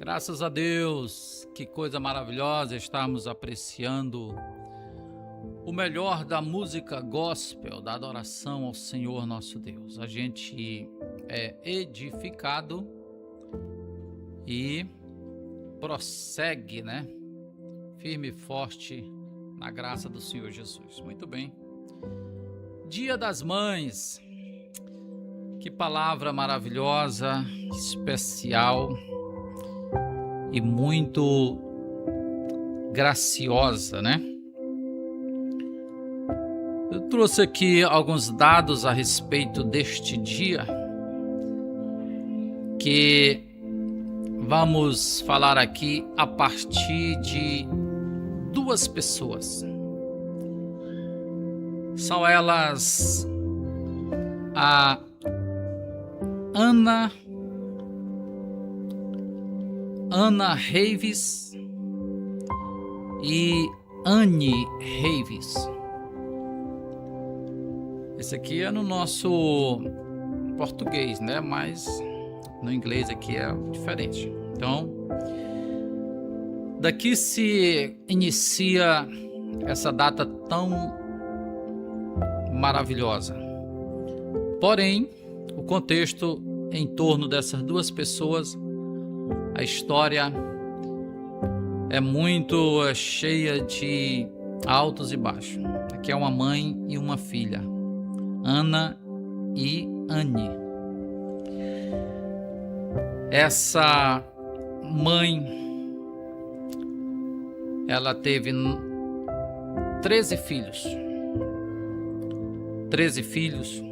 Graças a Deus, que coisa maravilhosa estarmos apreciando o melhor da música gospel, da adoração ao Senhor nosso Deus. A gente é edificado e prossegue, firme e forte na graça do Senhor Jesus. Muito bem. Dia das Mães. Que palavra maravilhosa, especial e muito graciosa, Eu trouxe aqui alguns dados a respeito deste dia que vamos falar aqui a partir de duas pessoas. São elas a Ana Reives e Anne Reives. Esse aqui é no nosso português, mas no inglês aqui é diferente. Então, daqui se inicia essa data tão maravilhosa. Porém, o contexto em torno dessas duas pessoas, a história é muito cheia de altos e baixos. Aqui é uma mãe e uma filha, Ana e Anne. Essa mãe, ela teve 13 filhos. 13 filhos.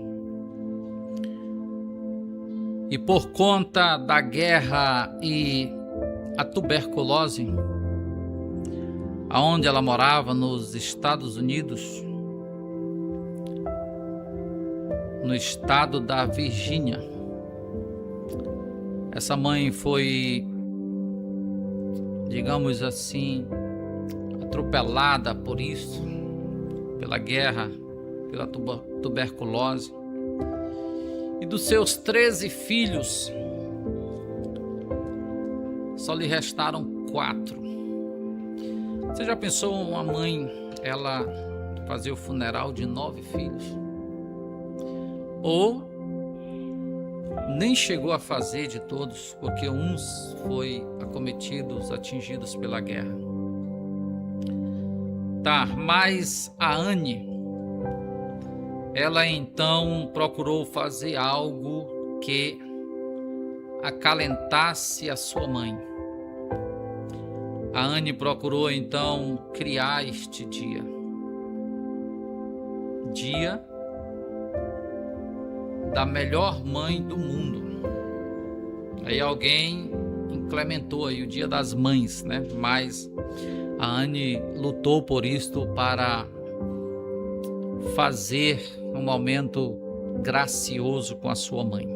E por conta da guerra e a tuberculose, aonde ela morava, nos Estados Unidos, no estado da Virgínia, essa mãe foi, digamos assim, atropelada por isso, pela guerra, pela tuberculose. E dos seus 13 filhos, só lhe restaram 4. Você já pensou uma mãe, ela fazer o funeral de 9 filhos? Ou nem chegou a fazer de todos, porque uns foi atingidos pela guerra. Mas a Anne, ela então procurou fazer algo que acalentasse a sua mãe. A Anne procurou então criar este dia da melhor mãe do mundo. Aí alguém implementou aí o Dia das Mães, Mas a Anne lutou por isto para fazer um momento gracioso com a sua mãe.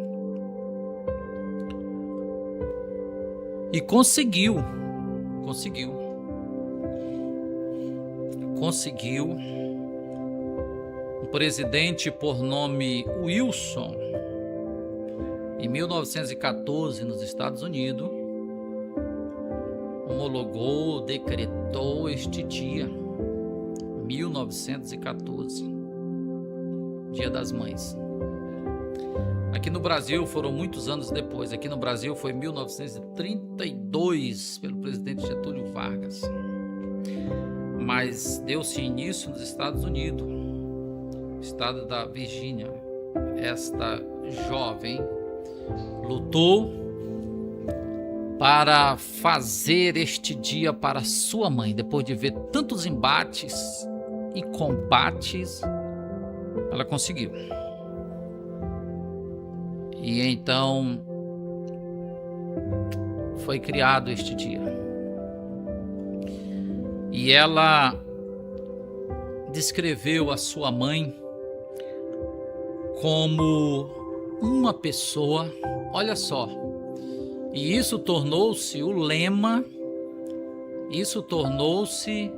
E conseguiu. Um presidente por nome Wilson, em 1914, nos Estados Unidos, decretou este dia, 1914, Dia das Mães. Aqui no Brasil foram muitos anos depois. Aqui no Brasil foi 1932, pelo presidente Getúlio Vargas. Mas deu-se início nos Estados Unidos, estado da Virgínia. Esta jovem lutou para fazer este dia para sua mãe, depois de ver tantos embates e combates. Ela conseguiu. E então foi criado este dia. E ela descreveu a sua mãe como uma pessoa, olha só, e isso tornou-se o lema, isso tornou-se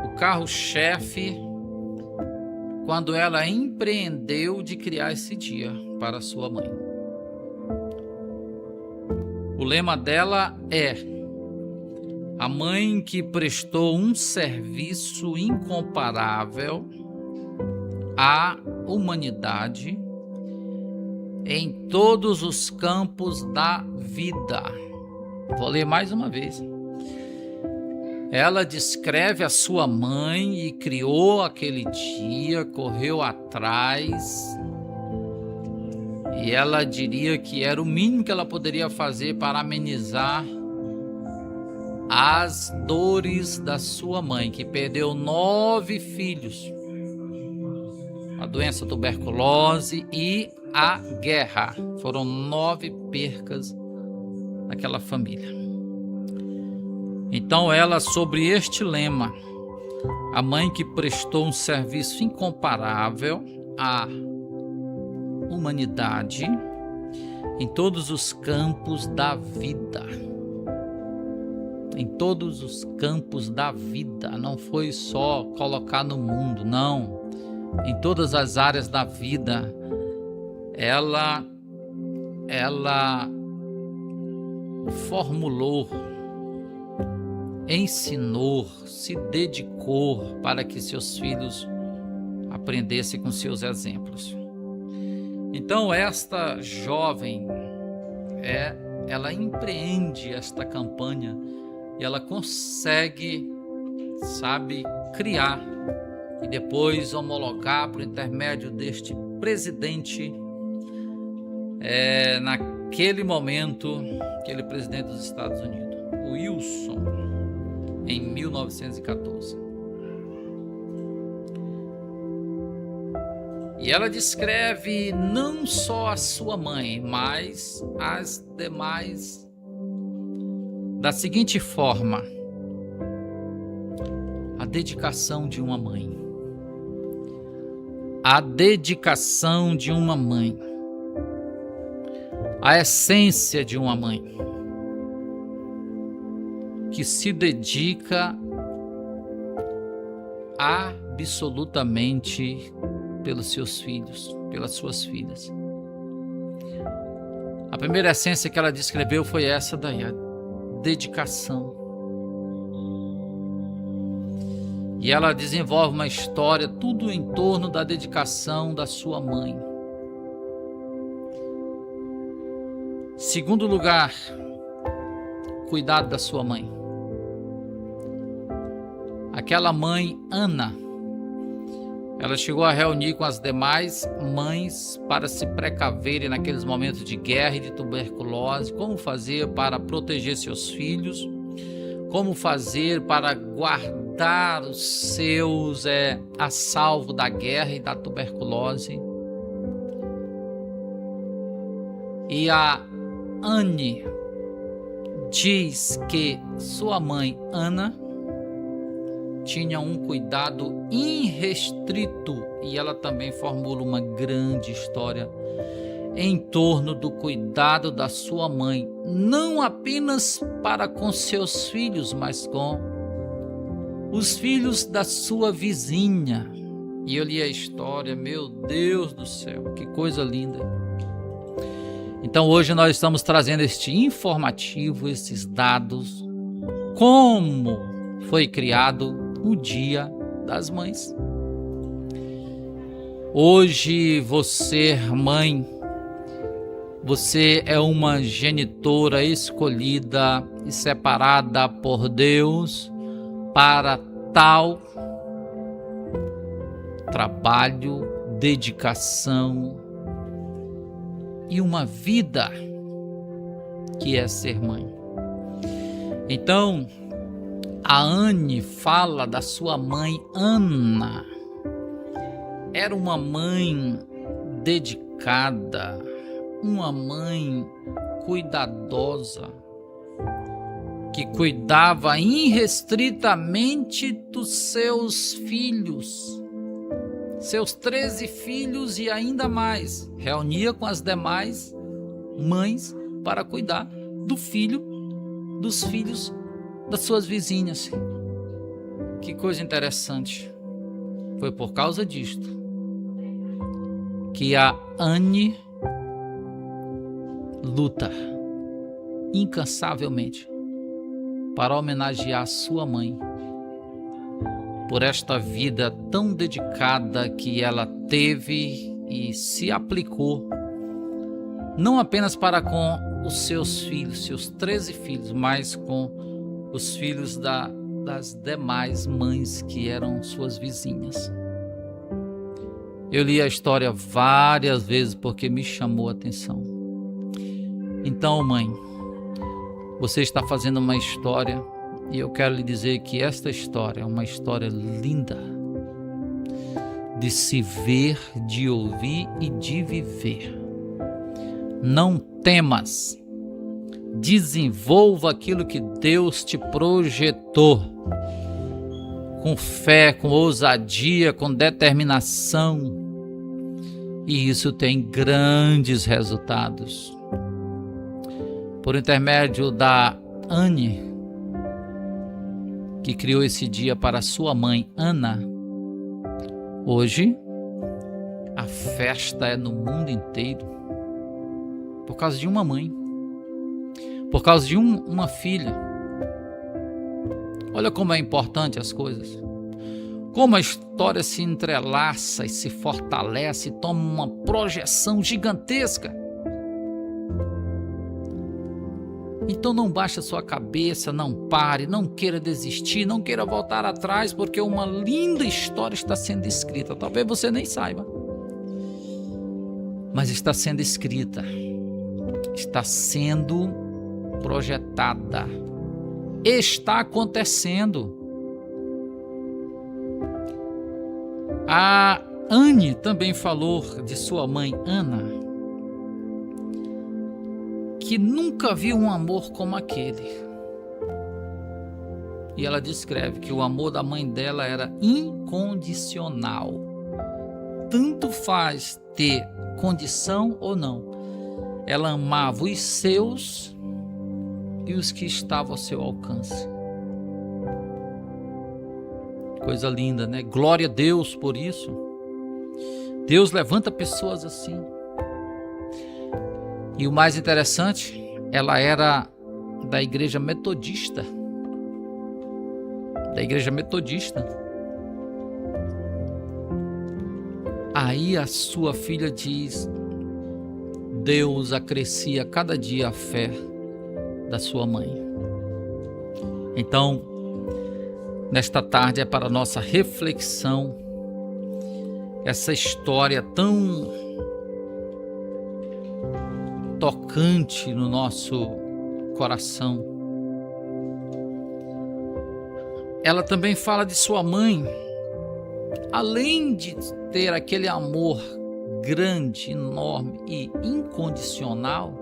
o carro-chefe quando ela empreendeu de criar esse dia para sua mãe. O lema dela é: a mãe que prestou um serviço incomparável à humanidade em todos os campos da vida. Vou ler mais uma vez. Ela descreve a sua mãe e criou aquele dia, correu atrás, e ela diria que era o mínimo que ela poderia fazer para amenizar as dores da sua mãe, que perdeu 9 filhos, a doença tuberculose e a guerra. Foram 9 percas naquela família. Então ela, sobre este lema, a mãe que prestou um serviço incomparável à humanidade em todos os campos da vida. Em todos os campos da vida. Não foi só colocar no mundo, não. Em todas as áreas da vida, ela formulou, ensinou, se dedicou para que seus filhos aprendessem com seus exemplos. Então esta jovem, ela empreende esta campanha e ela consegue, criar e depois homologar por intermédio deste presidente, naquele momento, aquele presidente dos Estados Unidos, Wilson, em 1914. E ela descreve não só a sua mãe, mas as demais da seguinte forma: a dedicação de uma mãe. A dedicação de uma mãe. A essência de uma mãe que se dedica absolutamente pelos seus filhos, pelas suas filhas. A primeira essência que ela descreveu foi essa daí, a dedicação. E ela desenvolve uma história, tudo em torno da dedicação da sua mãe. Segundo lugar, cuidado da sua mãe. Aquela mãe, Ana, ela chegou a reunir com as demais mães para se precaverem naqueles momentos de guerra e de tuberculose, como fazer para proteger seus filhos, como fazer para guardar os seus a salvo da guerra e da tuberculose. E a Anne diz que sua mãe, Ana, tinha um cuidado irrestrito, e ela também formula uma grande história em torno do cuidado da sua mãe, não apenas para com seus filhos, mas com os filhos da sua vizinha. E eu li a história, meu Deus do céu, que coisa linda. Então hoje nós estamos trazendo este informativo, esses dados, como foi criado o Dia das Mães. Hoje você, mãe, você é uma genitora escolhida e separada por Deus para tal trabalho, dedicação e uma vida que é ser mãe. Então, a Anne fala da sua mãe, Ana. Era uma mãe dedicada, uma mãe cuidadosa, que cuidava irrestritamente dos seus filhos, seus 13 filhos e ainda mais. Reunia com as demais mães para cuidar do filho, dos filhos das suas vizinhas. Que coisa interessante. Foi por causa disto que a Anne luta incansavelmente para homenagear sua mãe por esta vida tão dedicada que ela teve e se aplicou, não apenas para com os seus filhos, seus 13 filhos, mas com os filhos das demais mães que eram suas vizinhas. Eu li a história várias vezes porque me chamou a atenção. Então, mãe, você está fazendo uma história e eu quero lhe dizer que esta história é uma história linda de se ver, de ouvir e de viver. Não temas, desenvolva aquilo que Deus te projetou, com fé, com ousadia, com determinação, e isso tem grandes resultados. Por intermédio da Anne, que criou esse dia para sua mãe Ana, hoje a festa é no mundo inteiro por causa de uma mãe, por causa de uma filha. Olha como é importante as coisas, como a história se entrelaça e se fortalece e toma uma projeção gigantesca. Então não baixe a sua cabeça, não pare, não queira desistir, não queira voltar atrás, porque uma linda história está sendo escrita. Talvez você nem saiba, mas está sendo escrita, está sendo projetada, está acontecendo. A Anne também falou de sua mãe Ana, que nunca viu um amor como aquele. E ela descreve que o amor da mãe dela era incondicional. Tanto faz ter condição ou não. Ela amava os seus e os que estavam ao seu alcance. Coisa linda, né? Glória a Deus por isso. Deus levanta pessoas assim. E o mais interessante, ela era da igreja metodista. Da igreja metodista. Aí a sua filha diz: Deus acrescia cada dia a fé da sua mãe. Então, nesta tarde é para nossa reflexão essa história tão tocante no nosso coração. Ela também fala de sua mãe, além de ter aquele amor grande, enorme e incondicional,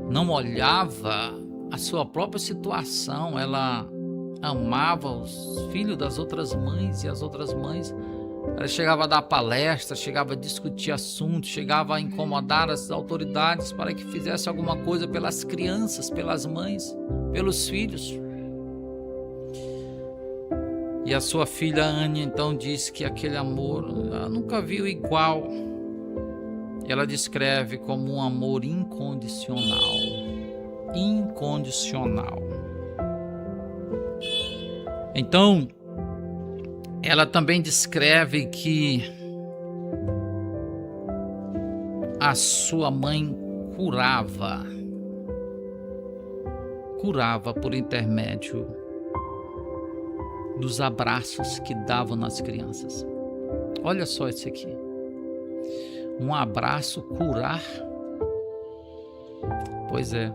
não olhava a sua própria situação. Ela amava os filhos das outras mães, e as outras mães, ela chegava a dar palestras, chegava a discutir assuntos, chegava a incomodar as autoridades para que fizesse alguma coisa pelas crianças, pelas mães, pelos filhos. E a sua filha Anne então diz que aquele amor ela nunca viu igual. Ela descreve como um amor incondicional. Incondicional. Então, ela também descreve que a sua mãe curava por intermédio dos abraços que davam nas crianças. Olha só isso aqui. Um abraço curar. Pois é.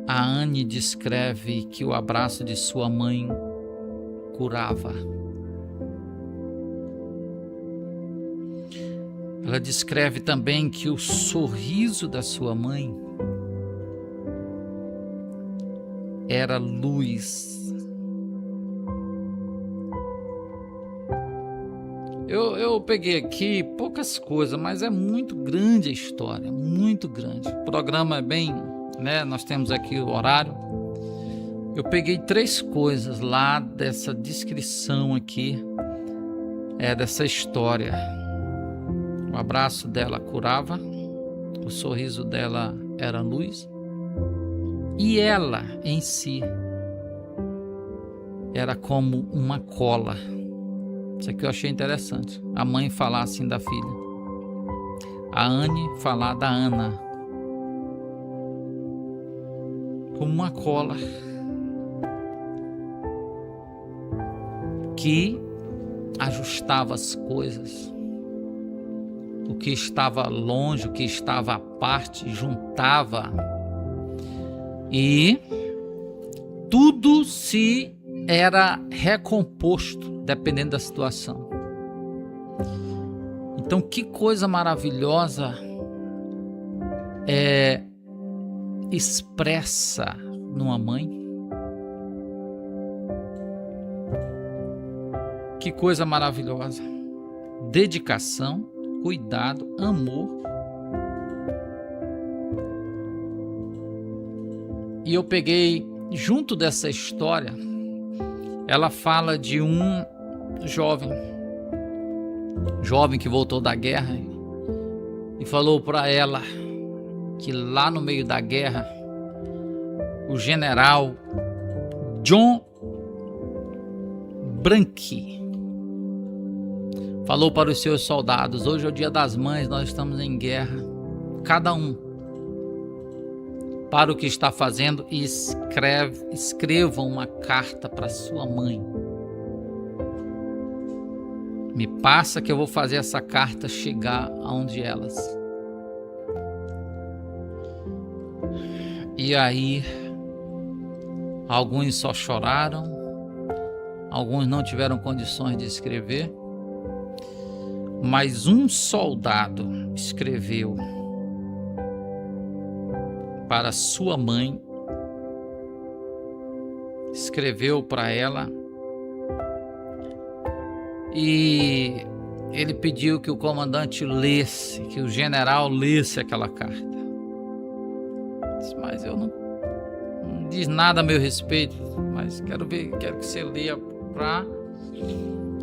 A Anne descreve que o abraço de sua mãe curava. Ela descreve também que o sorriso da sua mãe era luz. Eu peguei aqui poucas coisas, mas é muito grande a história, muito grande. O programa é bem, né? Nós temos aqui o horário. Eu peguei 3 coisas lá dessa descrição aqui, dessa história. O abraço dela curava, o sorriso dela era luz, e ela em si era como uma cola. Isso aqui eu achei interessante. A mãe falar assim da filha, a Anne falar da Ana, como uma cola que ajustava as coisas. O que estava longe, o que estava à parte, juntava. E tudo se era recomposto, dependendo da situação. Então, que coisa maravilhosa é expressa numa mãe. Que coisa maravilhosa. Dedicação, cuidado, amor. E eu peguei, junto dessa história, ela fala de um jovem que voltou da guerra e falou para ela que lá no meio da guerra, o general John Branque falou para os seus soldados: hoje é o dia das mães, nós estamos em guerra, cada um para o que está fazendo e escrevam uma carta para sua mãe. Me passa que eu vou fazer essa carta chegar aonde elas. E aí, alguns só choraram, alguns não tiveram condições de escrever, mas um soldado escreveu para sua mãe, escreveu para ela e ele pediu que o comandante lesse, que o general lesse aquela carta. Mas eu não diz nada a meu respeito, mas quero que você leia para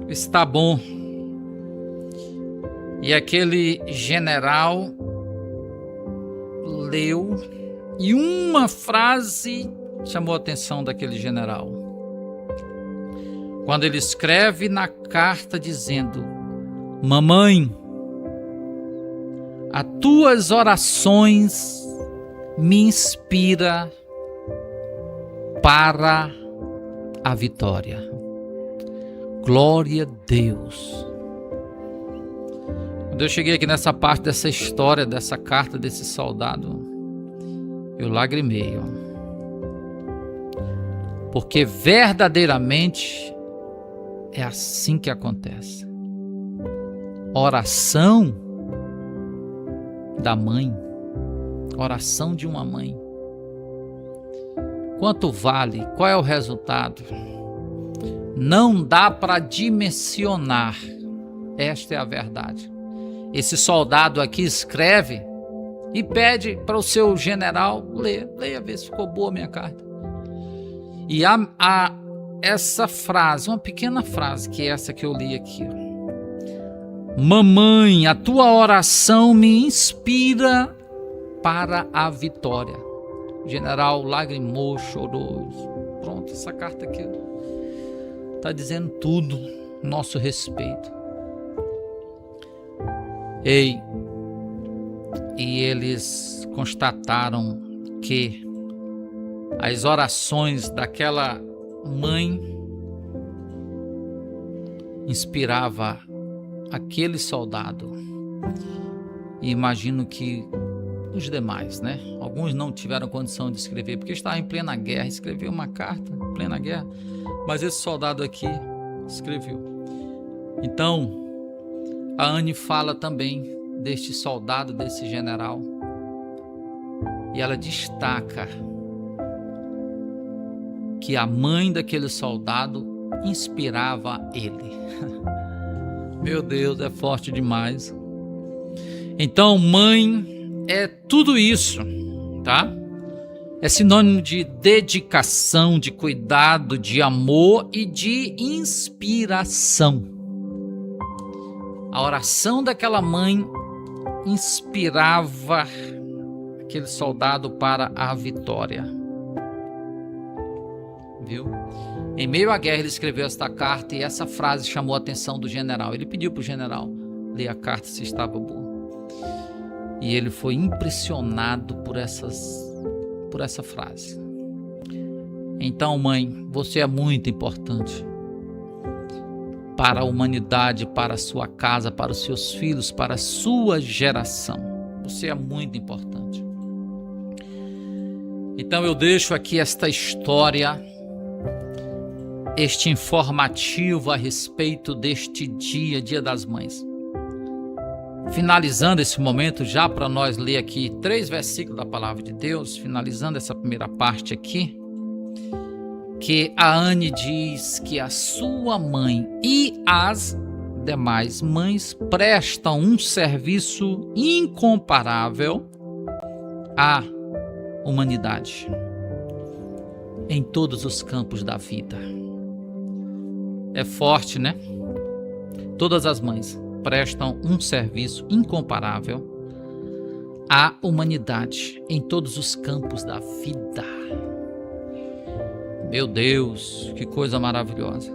ver se está bom. E aquele general leu, e uma frase chamou a atenção daquele general. Quando ele escreve na carta dizendo: mamãe, as tuas orações me inspiram para a vitória. Glória a Deus. Quando eu cheguei aqui nessa parte dessa história, dessa carta desse soldado, eu lagrimei, porque verdadeiramente é assim que acontece. Oração da mãe, oração de uma mãe, quanto vale? Qual é o resultado? Não dá para dimensionar. Esta é a verdade. Esse soldado aqui escreve e pede para o seu general leia, ver se ficou boa a minha carta. E há essa frase, uma pequena frase, que é essa que eu li aqui. Mamãe, a tua oração me inspira para a vitória. O general lagrimou, chorou. Pronto, essa carta aqui está dizendo tudo a nosso respeito. E eles constataram que as orações daquela mãe inspirava aquele soldado. E imagino que os demais, né? Alguns não tiveram condição de escrever, porque estavam em plena guerra, escreveu uma carta em plena guerra, mas esse soldado aqui escreveu. Então, a Anne fala também deste soldado, desse general, e ela destaca que a mãe daquele soldado inspirava ele. Meu Deus, é forte demais. Então, mãe é tudo isso, tá? É sinônimo de dedicação, de cuidado, de amor e de inspiração. A oração daquela mãe inspirava aquele soldado para a vitória. Viu? Em meio à guerra ele escreveu esta carta e essa frase chamou a atenção do general. Ele pediu para o general ler a carta se estava boa. E ele foi impressionado por essa frase. Então, mãe, você é muito importante para a humanidade, para a sua casa, para os seus filhos, para a sua geração. Você é muito importante. Então eu deixo aqui esta história, este informativo a respeito deste dia das mães. Finalizando esse momento, já para nós ler aqui 3 versículos da palavra de Deus, finalizando essa primeira parte aqui, que a Anne diz que a sua mãe e as demais mães prestam um serviço incomparável à humanidade em todos os campos da vida. É forte, né? Todas as mães prestam um serviço incomparável à humanidade em todos os campos da vida. Meu Deus, que coisa maravilhosa.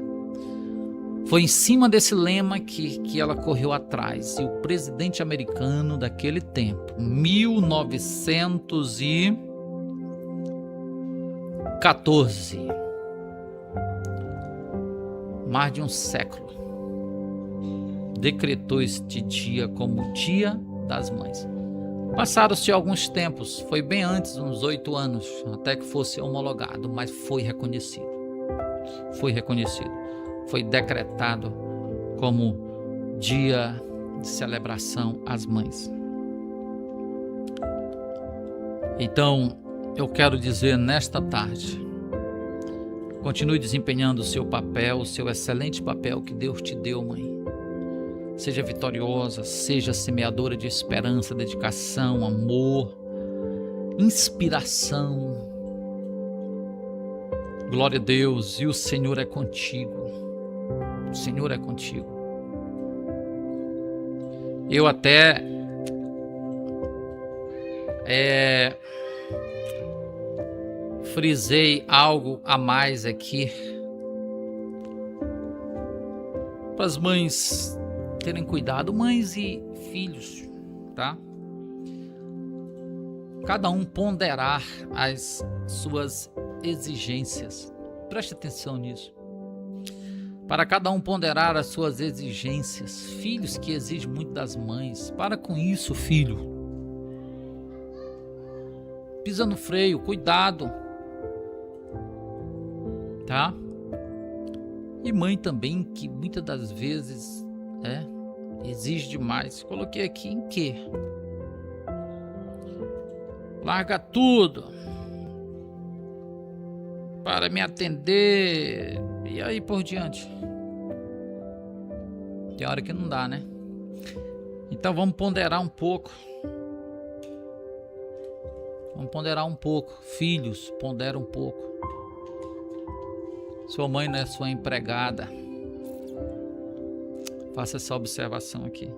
Foi em cima desse lema que ela correu atrás. E o presidente americano daquele tempo, 1914, mais de um século, decretou este dia como o Dia das Mães. Passaram-se alguns tempos, foi bem antes, uns 8 anos, até que fosse homologado, mas foi reconhecido. Foi decretado como dia de celebração às mães. Então, eu quero dizer nesta tarde, continue desempenhando o seu papel, o seu excelente papel que Deus te deu, mãe. Seja vitoriosa, seja semeadora de esperança, dedicação, amor, inspiração. Glória a Deus, e o Senhor é contigo. O Senhor é contigo. Eu até frisei algo a mais aqui para as mães terem cuidado, mães e filhos, tá? Cada um ponderar as suas exigências. Preste atenção nisso. Para cada um ponderar as suas exigências. Filhos que exigem muito das mães. Para com isso, filho. Pisa no freio, cuidado. Tá? E mãe também, que muitas das vezes exige demais. Coloquei aqui em quê? Larga tudo para me atender e aí por diante. Tem hora que não dá, né? Então vamos ponderar um pouco. Filhos, pondera um pouco. Sua mãe não é sua empregada. Faça essa observação aqui.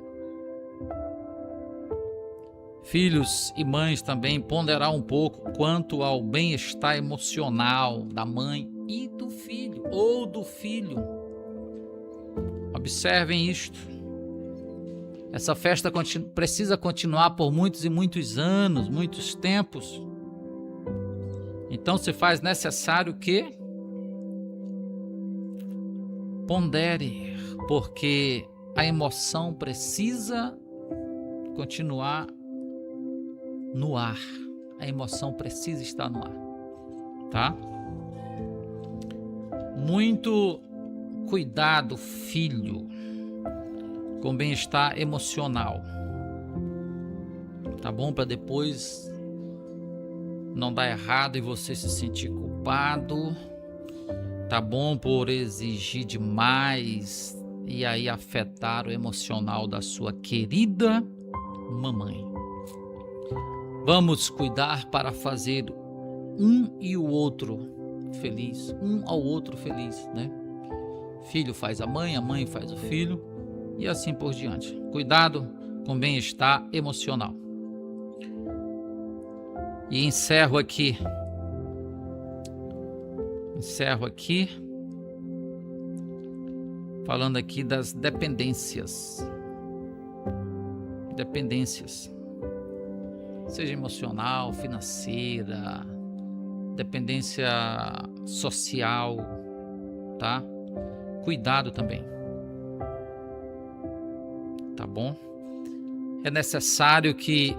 Filhos e mães também ponderar um pouco quanto ao bem-estar emocional da mãe e do filho, ou do filho. Observem isto. Essa festa precisa continuar por muitos e muitos anos, muitos tempos. Então se faz necessário que pondere, porque a emoção precisa continuar no ar. A emoção precisa estar no ar, tá? Muito cuidado, filho, com bem-estar emocional, tá bom? Para depois não dar errado e você se sentir culpado, tá bom? Por exigir demais e aí afetar o emocional da sua querida mamãe. Vamos cuidar para fazer um e o outro feliz, um ao outro feliz, né? Filho faz a mãe faz o filho e assim por diante. Cuidado com bem-estar emocional. E encerro aqui falando aqui das dependências, seja emocional, financeira, dependência social, tá? Cuidado também, tá bom? É necessário que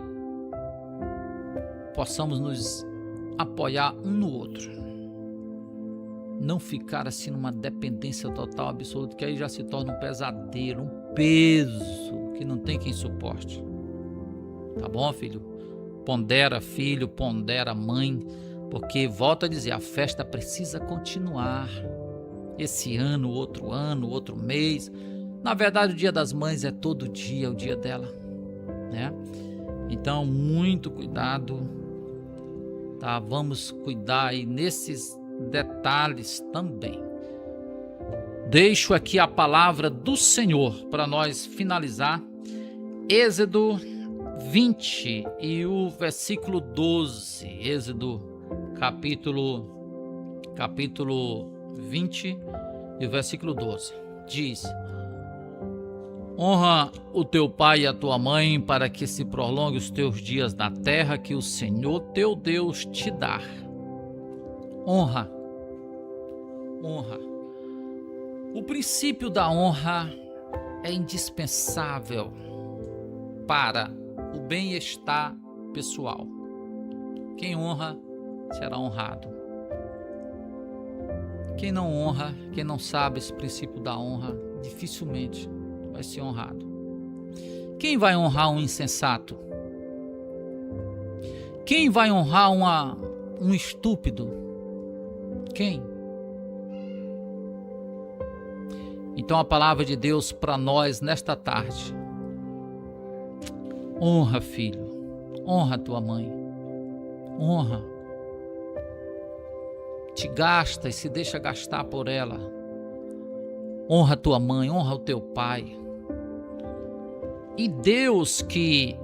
possamos nos apoiar um no outro, não ficar assim numa dependência total, absoluta, que aí já se torna um pesadelo, um peso que não tem quem suporte, tá bom, filho? Pondera filho, pondera mãe, porque, volto a dizer, a festa precisa continuar. Esse ano, outro mês. Na verdade, o Dia das Mães é todo dia, o dia dela, né? Então, muito cuidado, tá? Vamos cuidar aí nesses detalhes também. Deixo aqui a palavra do Senhor para nós finalizar. Êxodo 20 e o versículo 12. Êxodo capítulo 20 e o versículo 12. Diz: honra o teu pai e a tua mãe, para que se prolongue os teus dias na terra que o Senhor teu Deus te dá. Honra. O princípio da honra é indispensável para o bem-estar pessoal. Quem honra será honrado. Quem não honra, quem não sabe esse princípio da honra, dificilmente vai ser honrado. Quem vai honrar um insensato? Quem vai honrar um estúpido? Quem? Então a palavra de Deus para nós nesta tarde: honra, filho, honra tua mãe, honra. Te gasta e se deixa gastar por ela. Honra tua mãe, honra o teu pai. E Deus, que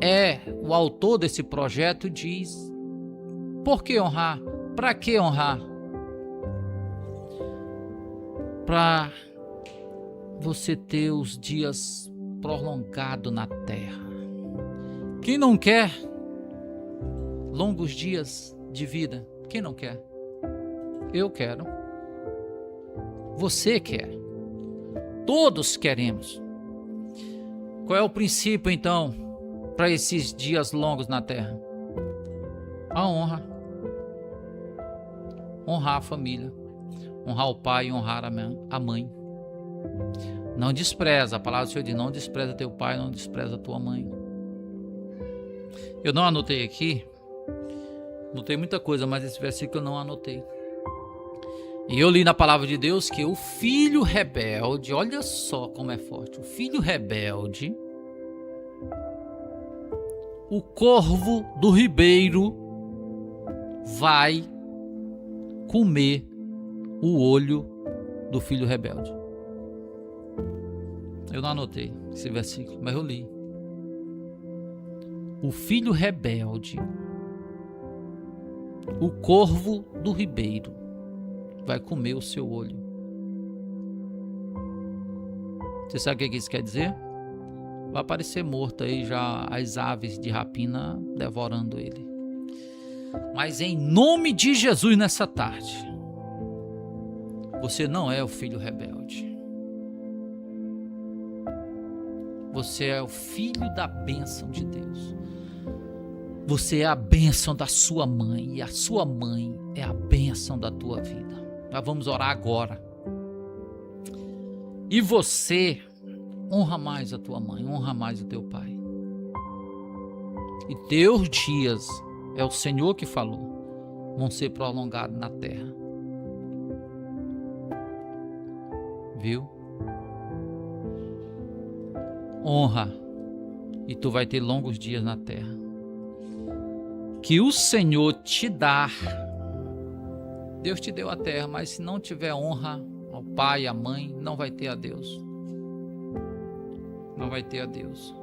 é o autor desse projeto, diz: por que honrar? Para que honrar? Para você ter os dias prolongados na terra. Quem não quer longos dias de vida? Quem não quer? Eu quero. Você quer. Todos queremos. Qual é o princípio, então, para esses dias longos na terra? A honra. Honrar a família. Honrar o pai e honrar a mãe. Não despreza. A palavra do Senhor diz: não despreza teu pai, não despreza tua mãe. Eu não anotei aqui. Anotei muita coisa, mas esse versículo eu não anotei. E eu li na palavra de Deus que o filho rebelde, olha só como é forte, o filho rebelde, o corvo do ribeiro vai comer o olho do filho rebelde. Eu não anotei esse versículo, mas eu li. O filho rebelde, o corvo do ribeiro, vai comer o seu olho. Você sabe o que isso quer dizer? Vai aparecer morto aí já as aves de rapina devorando ele. Mas em nome de Jesus nessa tarde, você não é o filho rebelde. Você é o filho da bênção de Deus. Você é a bênção da sua mãe e a sua mãe é a bênção da tua vida. Nós vamos orar agora. E você honra mais a tua mãe, honra mais o teu pai. E teus dias, é o Senhor que falou, vão ser prolongados na terra. Viu? Honra, e tu vai ter longos dias na terra. Que o Senhor te dá. Deus te deu a terra, mas se não tiver honra ao pai e à mãe, não vai ter a Deus. não vai ter adeus.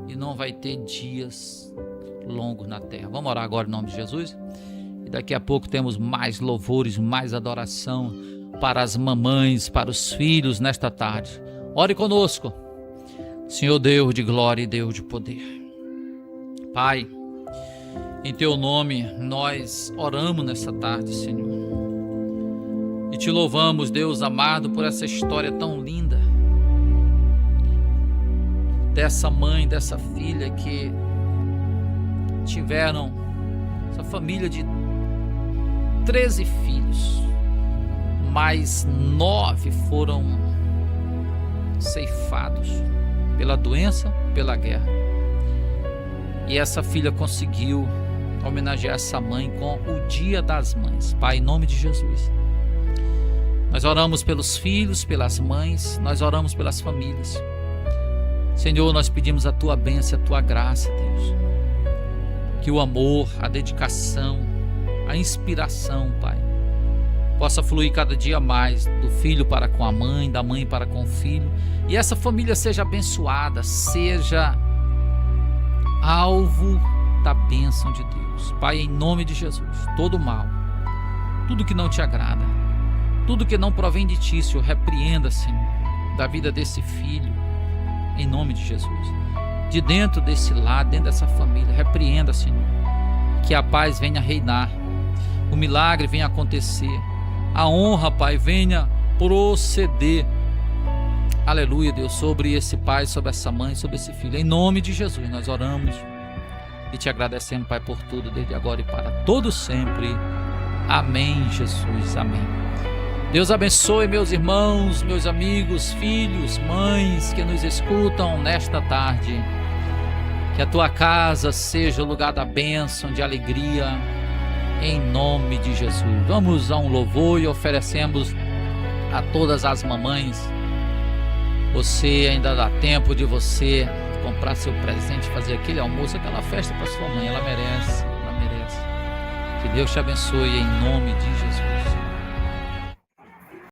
E não vai ter dias longos na terra. Vamos orar agora em nome de Jesus? E daqui a pouco temos mais louvores, mais adoração para as mamães, para os filhos nesta tarde. Ore conosco, Senhor Deus de glória e Deus de poder. Pai, em Teu nome nós oramos nessa tarde, Senhor. E Te louvamos, Deus amado, por essa história tão linda. Dessa mãe, dessa filha que tiveram essa família de 13 filhos, mas 9 foram ceifados pela doença, pela guerra. E essa filha conseguiu homenagear essa mãe com o Dia das Mães. Pai, em nome de Jesus, nós oramos pelos filhos, pelas mães, nós oramos pelas famílias. Senhor, nós pedimos a Tua bênção, a Tua graça, Deus. Que o amor, a dedicação, a inspiração, Pai, possa fluir cada dia mais do filho para com a mãe, da mãe para com o filho. E essa família seja abençoada, seja alvo da bênção de Deus. Pai, em nome de Jesus, todo mal, tudo que não Te agrada, tudo que não provém de Ti, Senhor, repreenda, Senhor, da vida desse filho, em nome de Jesus. De dentro desse lar, dentro dessa família, repreenda, Senhor, que a paz venha reinar, o milagre venha acontecer, a honra, Pai, venha proceder, aleluia, Deus, sobre esse pai, sobre essa mãe, sobre esse filho. Em nome de Jesus nós oramos e Te agradecemos, Pai, por tudo, desde agora e para todo sempre. Amém, Jesus, amém. Deus abençoe meus irmãos, meus amigos, filhos, mães que nos escutam nesta tarde. Que a tua casa seja o lugar da bênção, de alegria, em nome de Jesus. Vamos a um louvor e oferecemos a todas as mamães. Você ainda dá tempo de você comprar seu presente, fazer aquele almoço, aquela festa para sua mãe. Ela merece, ela merece. Que Deus te abençoe em nome de Jesus.